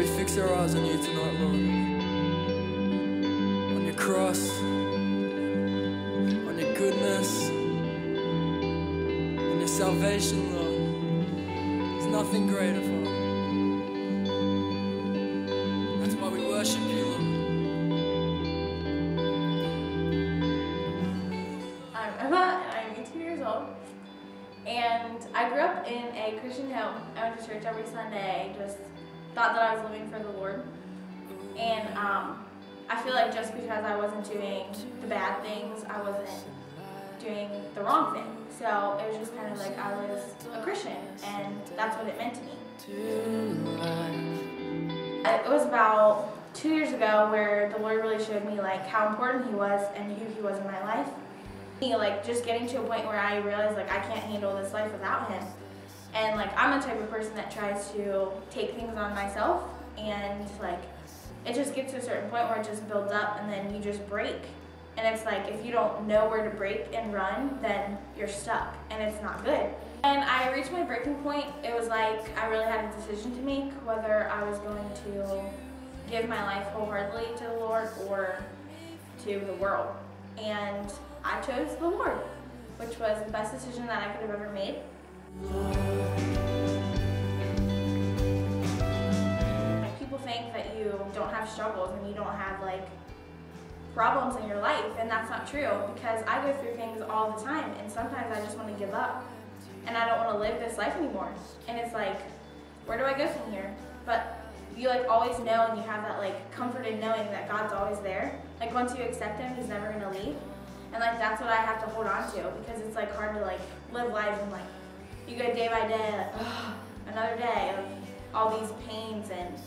we fix our eyes on you tonight, Lord. On your cross, on your goodness, on your salvation, Lord. There's nothing greater, Father. That's why we worship you, Lord. I'm Emma, and I'm 18 years old. And I grew up in a Christian home. I went to church every Sunday, just thought that I was living for the Lord. And I feel like just because I wasn't doing the bad things, I wasn't doing the wrong thing. So it was just kind of like I was a Christian, and that's what it meant to me. It was about 2 years ago where the Lord really showed me like how important He was and who He was in my life. Like just getting to a point where I realized like I can't handle this life without Him. And like I'm the type of person that tries to take things on myself, and like it just gets to a certain point where it just builds up and then you just break. And it's like if you don't know where to break and run, then you're stuck and it's not good. And I reached my breaking point. It was like I really had a decision to make whether I was going to give my life wholeheartedly to the Lord or to the world. And I chose the Lord, which was the best decision that I could have ever made. Like, people think that you don't have struggles and you don't have like problems in your life, and that's not true, because I go through things all the time, and sometimes I just want to give up and I don't want to live this life anymore. And it's like, where do I go from here? But you like always know, and you have that like comfort in knowing that God's always there. Like once you accept Him, He's never gonna leave. And like that's what I have to hold on to, because it's like hard to like live life and like you go day by day, like, oh, another day of all these pains and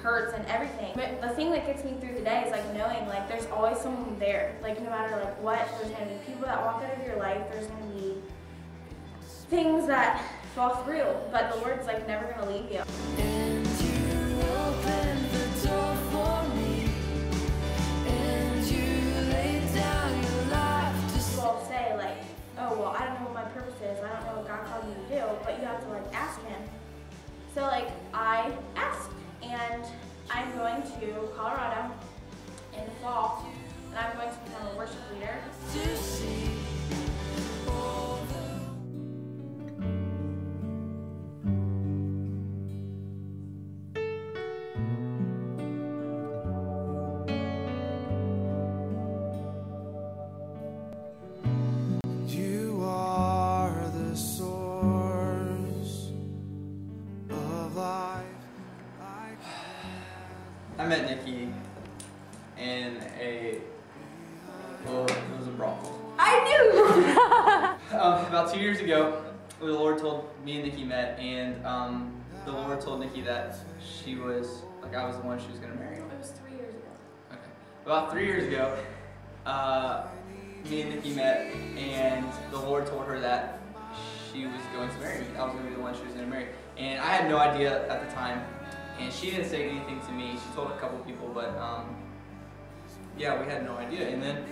hurts and everything. But the thing that gets me through the day is like knowing like there's always someone there. Like no matter like what, there's gonna be people that walk out of your life, there's gonna be things that fall through, but the Lord's like never gonna leave you. And you opened the door for me, and you laid down your life to People say like, oh well, I don't know what my purpose is, I don't know what God called me to do, but you have to like ask Him. So like I asked, and I'm going to Colorado in the fall, and I'm going to become a worship leader. to see all the You are the source of life. I met Nikki in well, it was a brothel. I knew! About 2 years ago, the Lord told me and Nikki met, and the Lord told Nikki that she was, like I was the one she was going to marry. It was 3 years ago. Okay. About 3 years ago, me and Nikki met, and the Lord told her that she was going to marry me. I was going to be the one she was going to marry. And I had no idea at the time, and she didn't say anything to me. She told a couple people, but yeah, we had no idea. And then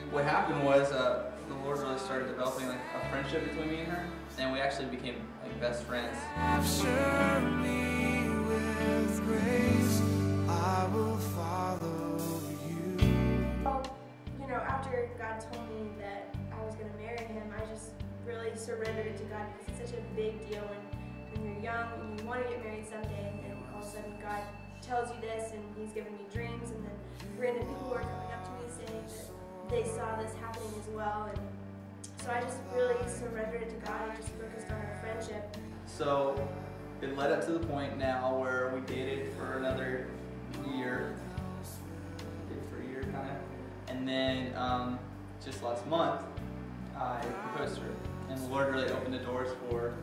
what happened was the Lord really started developing like a friendship between me and her, and we actually became like best friends. Capture me with grace, I will follow you. Well, you know, after God told me that I was going to marry Him, I just really surrendered it to God, because it's such a big deal when you're young and you want to get married someday, and all of a sudden God tells you this, and He's given me dreams, and then random people are coming up to me saying that they saw this happening as well. And so I just really surrendered it to God and just focused on our friendship. So it led up to the point now where we dated for another year. Dated for a year kind of. And then just last month, I proposed to her. And the Lord really opened the doors for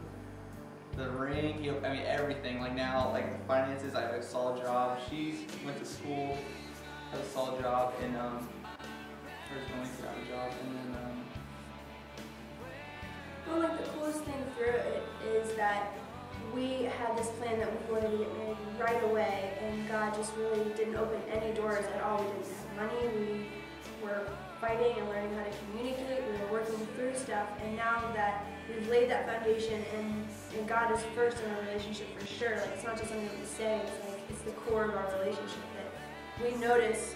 the ring, I mean everything. Like now, like finances, I have a solid job. She went to school, has a solid job, and her going to have a job, and then Well, like the coolest thing through it is that we had this plan that we wanted to get married right away, and God just really didn't open any doors at all. We didn't have money, we were fighting and learning how to communicate, we were working through stuff, and now that we've laid that foundation and God is first in our relationship for sure, like it's not just something that we say, it's like it's the core of our relationship that we notice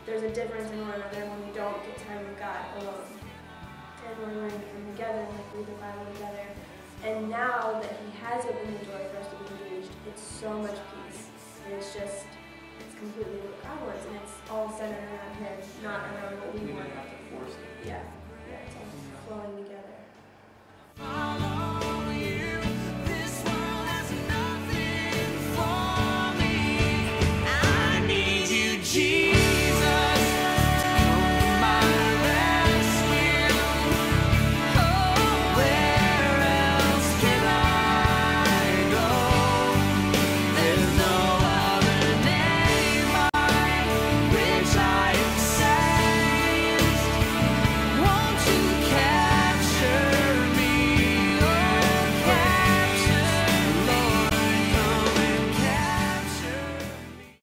there's a difference in one another when we don't get time with God alone. And we're learning to come together and like read the Bible together. And now that He has opened the door for us to be engaged, it's so much peace. And it's completely what God wants. And